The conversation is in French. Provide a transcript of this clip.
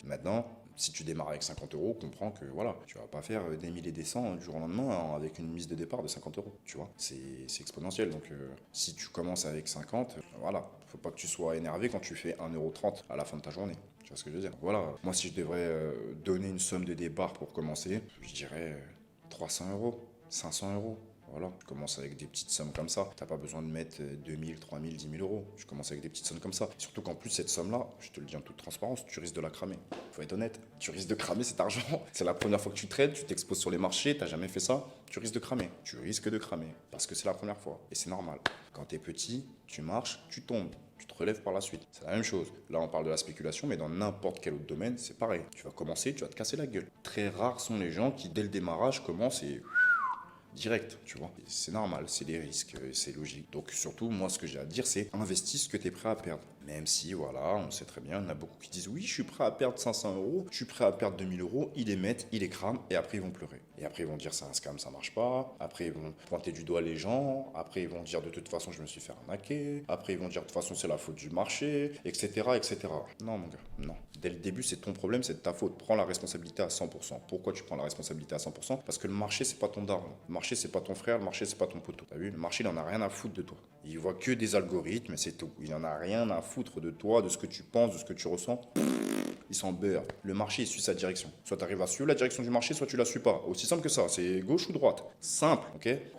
Maintenant, si tu démarres avec 50 euros, comprends que voilà, tu vas pas faire des 1000 et des cents du jour au lendemain hein, avec une mise de départ de 50 euros. Tu vois, c'est exponentiel. Donc, si tu commences avec 50, voilà, faut pas que tu sois énervé quand tu fais 1,30 € à la fin de ta journée. Tu vois ce que je veux dire? Voilà, moi, si je devrais donner une somme de départ pour commencer, je dirais 300 euros, 500 euros. Voilà, tu commences avec des petites sommes comme ça. T'as pas besoin de mettre 2000, 3000, 10 000 euros. Tu commences avec des petites sommes comme ça. Surtout qu'en plus, cette somme-là, je te le dis en toute transparence, tu risques de la cramer. Faut être honnête. Tu risques de cramer cet argent. C'est la première fois que tu trades, tu t'exposes sur les marchés, t'as jamais fait ça. Tu risques de cramer. Tu risques de cramer. Parce que c'est la première fois. Et c'est normal. Quand t'es petit, tu marches, tu tombes. Tu te relèves par la suite. C'est la même chose. Là, on parle de la spéculation, mais dans n'importe quel autre domaine, c'est pareil. Tu vas commencer, tu vas te casser la gueule. Très rares sont les gens qui, dès le démarrage, commencent et direct, tu vois. C'est normal, c'est des risques, c'est logique. Donc surtout, moi, ce que j'ai à dire, c'est investis ce que tu es prêt à perdre. Même si, voilà, on sait très bien, il y en a beaucoup qui disent oui, je suis prêt à perdre 500 euros, je suis prêt à perdre 2000 euros, ils les mettent, ils les crament, et après ils vont pleurer. Et après ils vont dire c'est un scam, ça marche pas. Après ils vont pointer du doigt les gens. Après ils vont dire de toute façon je me suis fait arnaquer. Après ils vont dire de toute façon c'est la faute du marché, etc., etc. Non mon gars, non. Dès le début c'est ton problème, c'est de ta faute. Prends la responsabilité à 100%. Pourquoi tu prends la responsabilité à 100%? Parce que le marché c'est pas ton daron. Le marché c'est pas ton frère, le marché c'est pas ton poteau. T'as vu? Le marché il en a rien à foutre de toi. Il voit que des algorithmes et c'est tout. Il en a rien à foutre de toi, de ce que tu penses, de ce que tu ressens. Il s'en beurre. Le marché, il suit sa direction. Soit tu arrives à suivre la direction du marché, soit tu la suis pas. Aussi simple que ça. C'est gauche ou droite. Simple, ok?